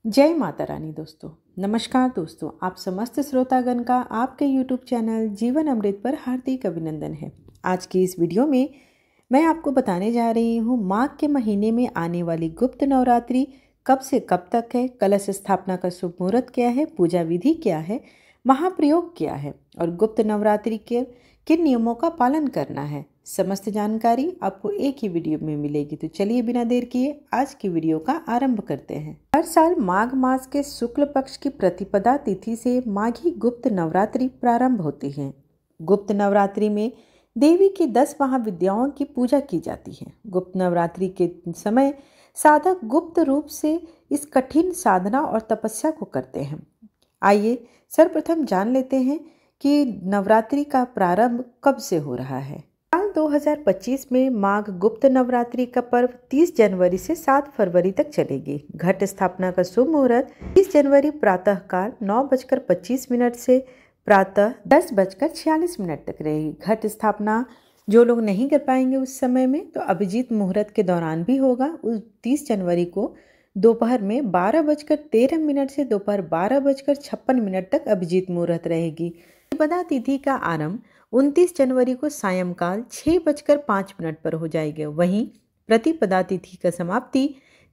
जय माता रानी दोस्तों। नमस्कार दोस्तों, आप समस्त श्रोतागण का आपके YouTube चैनल जीवन अमृत पर हार्दिक अभिनंदन है। आज की इस वीडियो में मैं आपको बताने जा रही हूँ माघ के महीने में आने वाली गुप्त नवरात्रि कब से कब तक है, कलश स्थापना का शुभ मुहूर्त क्या है, पूजा विधि क्या है, महाप्रयोग क्या है और गुप्त नवरात्रि के किन नियमों का पालन करना है। समस्त जानकारी आपको एक ही वीडियो में मिलेगी। तो चलिए बिना देर किए आज की वीडियो का आरंभ करते हैं। हर साल माघ मास के शुक्ल पक्ष की प्रतिपदा तिथि से माघी गुप्त नवरात्रि प्रारंभ होती है। गुप्त नवरात्रि में देवी की 10 महाविद्याओं की पूजा की जाती है। गुप्त नवरात्रि के समय साधक गुप्त रूप से इस कठिन साधना और तपस्या को करते हैं। आइए सर्वप्रथम जान लेते हैं कि नवरात्रि का प्रारंभ कब से हो रहा है। साल 2025 में माघ गुप्त नवरात्रि का पर्व 30 जनवरी से 7 फरवरी तक चलेगी। घट स्थापना का शुभ मुहूर्त 30 जनवरी प्रातः काल 9:25 से प्रातः 10:46 तक रहेगी। घट स्थापना जो लोग नहीं कर पाएंगे उस समय में तो अभिजीत मुहूर्त के दौरान भी होगा। उस 30 जनवरी को दोपहर में 12:13 से दोपहर 12:56 तक अभिजीत मुहूर्त रहेगी। प्रतिपदा तिथि का आरंभ 29 जनवरी को सायंकाल 6:05 पर हो जाएगा। वहीं प्रतिपदा तिथि का समाप्ति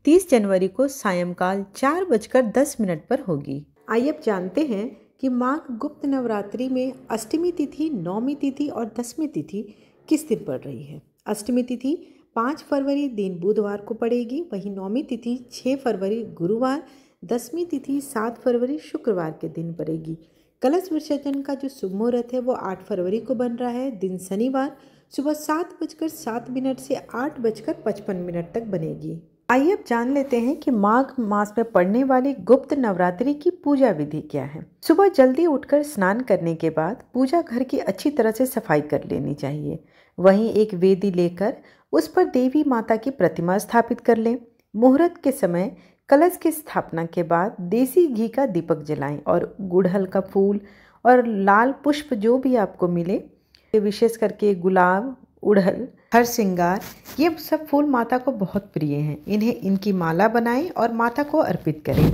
30 जनवरी को सायंकाल 4:10 पर होगी। आइए अब जानते हैं कि माघ गुप्त नवरात्रि में अष्टमी तिथि, नौमी तिथि और दसवीं तिथि किस दिन पड़ रही है। अष्टमी तिथि 5 फरवरी दिन बुधवार को पड़ेगी। वहीं नौमी तिथि 6 फरवरी गुरुवार, दसवीं तिथि 7 फरवरी शुक्रवार के दिन पड़ेगी। कलश विसर्जन का जो शुभ मुहूर्त है वो 8 फरवरी को बन रहा है। दिन शनिवार सुबह 7:07 से 8:55 तक बनेगी। आइए अब जान लेते हैं कि माघ मास में पड़ने वाली गुप्त नवरात्रि की पूजा विधि क्या है। सुबह जल्दी उठकर स्नान करने के बाद पूजा घर की अच्छी तरह से सफाई कर लेनी चाहिए। वहीं एक वेदी लेकर उस पर देवी माता की प्रतिमा स्थापित कर लें। मुहूर्त के समय कलश की स्थापना के बाद देसी घी का दीपक जलाएं और गुड़हल का फूल और लाल पुष्प जो भी आपको मिले, विशेष करके गुलाब, उड़हल, हर श्रृंगार, ये सब फूल माता को बहुत प्रिय हैं। इनकी माला बनाएं और माता को अर्पित करें।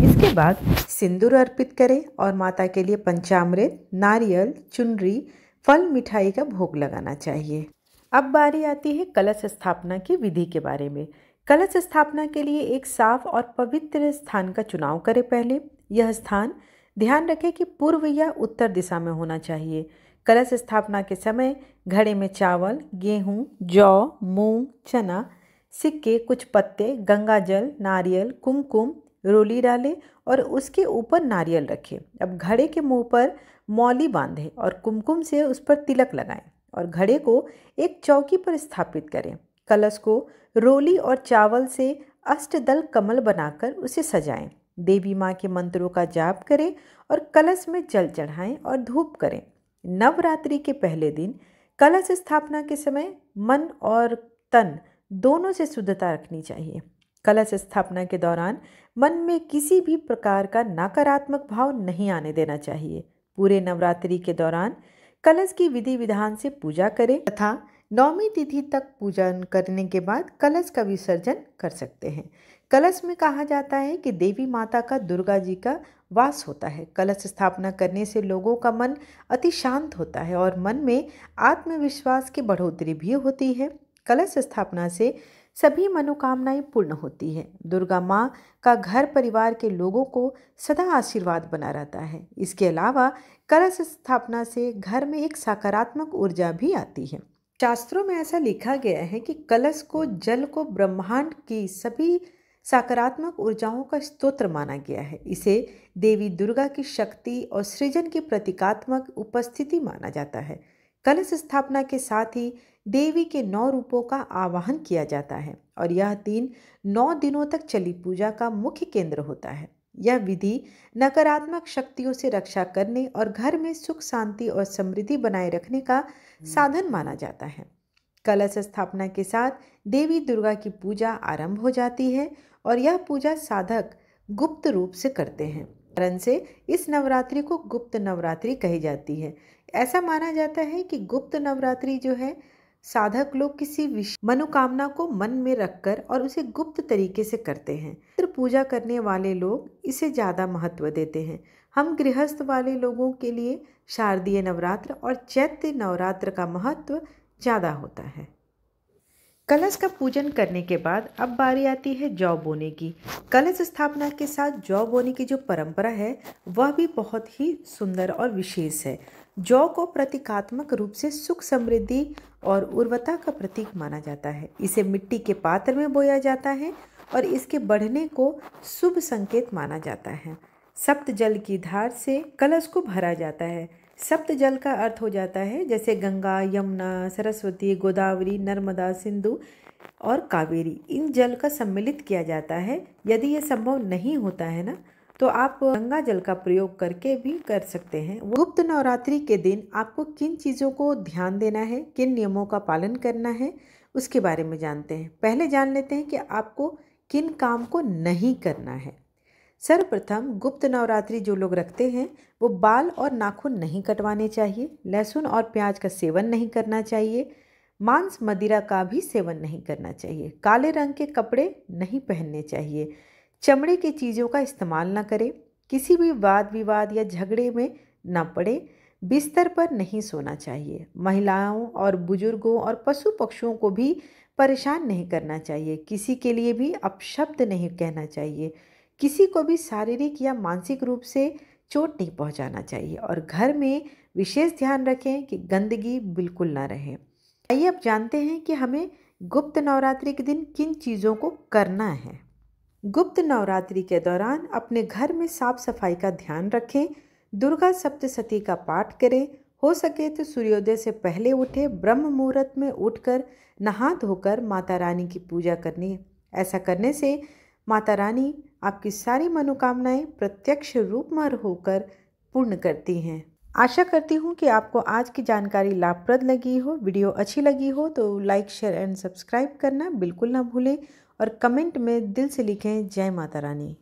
इसके बाद सिंदूर अर्पित करें और माता के लिए पंचामृत, नारियल, चुनरी, फल, मिठाई का भोग लगाना चाहिए। अब बारी आती है कलश स्थापना की विधि के बारे में। कलश स्थापना के लिए एक साफ और पवित्र स्थान का चुनाव करें। पहले यह स्थान ध्यान रखें कि पूर्व या उत्तर दिशा में होना चाहिए। कलश स्थापना के समय घड़े में चावल, गेहूं, जौ, मूंग, चना, सिक्के, कुछ पत्ते, गंगा जल, नारियल, कुमकुम, रोली डालें और उसके ऊपर नारियल रखें। अब घड़े के मुंह पर मौली बांधें और कुमकुम से उस पर तिलक लगाएं और घड़े को एक चौकी पर स्थापित करें। कलश को रोली और चावल से अष्टदल कमल बनाकर उसे सजाएं। देवी माँ के मंत्रों का जाप करें और कलश में जल चढ़ाएं और धूप करें। नवरात्रि के पहले दिन कलश स्थापना के समय मन और तन दोनों से शुद्धता रखनी चाहिए। कलश स्थापना के दौरान मन में किसी भी प्रकार का नकारात्मक भाव नहीं आने देना चाहिए। पूरे नवरात्रि के दौरान कलश की विधि विधान से पूजा करें तथा नौमी तिथि तक पूजन करने के बाद कलश का विसर्जन कर सकते हैं। कलश में कहा जाता है कि देवी माता का, दुर्गा जी का वास होता है। कलश स्थापना करने से लोगों का मन अति शांत होता है और मन में आत्मविश्वास की बढ़ोतरी भी होती है। कलश स्थापना से सभी मनोकामनाएं पूर्ण होती है। दुर्गा माँ का घर परिवार के लोगों को सदा आशीर्वाद बना रहता है। इसके अलावा कलश स्थापना से घर में एक सकारात्मक ऊर्जा भी आती है। शास्त्रों में ऐसा लिखा गया है कि कलश को, जल को ब्रह्मांड की सभी सकारात्मक ऊर्जाओं का स्तोत्र माना गया है। इसे देवी दुर्गा की शक्ति और सृजन की प्रतीकात्मक उपस्थिति माना जाता है। कलश स्थापना के साथ ही देवी के 9 रूपों का आवाहन किया जाता है और यह 9 दिनों तक चली पूजा का मुख्य केंद्र होता है। यह विधि नकारात्मक शक्तियों से रक्षा करने और घर में सुख, शांति और समृद्धि बनाए रखने का साधन माना जाता है। कलश स्थापना के साथ देवी दुर्गा की पूजा आरंभ हो जाती है और यह पूजा साधक गुप्त रूप से करते हैं। कारण से इस नवरात्रि को गुप्त नवरात्रि कही जाती है। ऐसा माना जाता है कि गुप्त नवरात्रि जो है साधक लोग किसी मनोकामना को मन में रखकर और उसे गुप्त तरीके से करते हैं। पूजा करने वाले लोग इसे ज़्यादा महत्व देते हैं। हम गृहस्थ वाले लोगों के लिए शारदीय नवरात्र और चैत्र नवरात्र का महत्व ज़्यादा होता है। कलश का पूजन करने के बाद अब बारी आती है जौ बोने की। कलश स्थापना के साथ जौ बोने की जो परंपरा है वह भी बहुत ही सुंदर और विशेष है। जौ को प्रतीकात्मक रूप से सुख समृद्धि और उर्वरता का प्रतीक माना जाता है। इसे मिट्टी के पात्र में बोया जाता है और इसके बढ़ने को शुभ संकेत माना जाता है। सप्त जल की धार से कलश को भरा जाता है। सप्त जल का अर्थ हो जाता है जैसे गंगा, यमुना, सरस्वती, गोदावरी, नर्मदा, सिंधु और कावेरी। इन जल का सम्मिलित किया जाता है। यदि ये संभव नहीं होता है ना, तो आप गंगा जल का प्रयोग करके भी कर सकते हैं। गुप्त नवरात्रि के दिन आपको किन चीज़ों को ध्यान देना है, किन नियमों का पालन करना है, उसके बारे में जानते हैं। पहले जान लेते हैं कि आपको किन काम को नहीं करना है। सर्वप्रथम गुप्त नवरात्रि जो लोग रखते हैं वो बाल और नाखून नहीं कटवाने चाहिए। लहसुन और प्याज का सेवन नहीं करना चाहिए। मांस मदिरा का भी सेवन नहीं करना चाहिए। काले रंग के कपड़े नहीं पहनने चाहिए। चमड़े की चीज़ों का इस्तेमाल ना करें। किसी भी वाद विवाद या झगड़े में न पड़े। बिस्तर पर नहीं सोना चाहिए। महिलाओं और बुजुर्गों और पशु पक्षियों को भी परेशान नहीं करना चाहिए। किसी के लिए भी अपशब्द नहीं कहना चाहिए। किसी को भी शारीरिक या मानसिक रूप से चोट नहीं पहुंचाना चाहिए और घर में विशेष ध्यान रखें कि गंदगी बिल्कुल ना रहे। आइए अब जानते हैं कि हमें गुप्त नवरात्रि के दिन किन चीज़ों को करना है। गुप्त नवरात्रि के दौरान अपने घर में साफ सफाई का ध्यान रखें। दुर्गा सप्तशती का पाठ करें। हो सके तो सूर्योदय से पहले उठे। ब्रह्म मुहूर्त में उठकर नहा धोकर माता रानी की पूजा करनी। ऐसा करने से माता रानी आपकी सारी मनोकामनाएं प्रत्यक्ष रूप में होकर पूर्ण करती हैं। आशा करती हूँ कि आपको आज की जानकारी लाभप्रद लगी हो। वीडियो अच्छी लगी हो तो लाइक, शेयर एंड सब्सक्राइब करना बिल्कुल ना भूलें और कमेंट में दिल से लिखें जय माता रानी।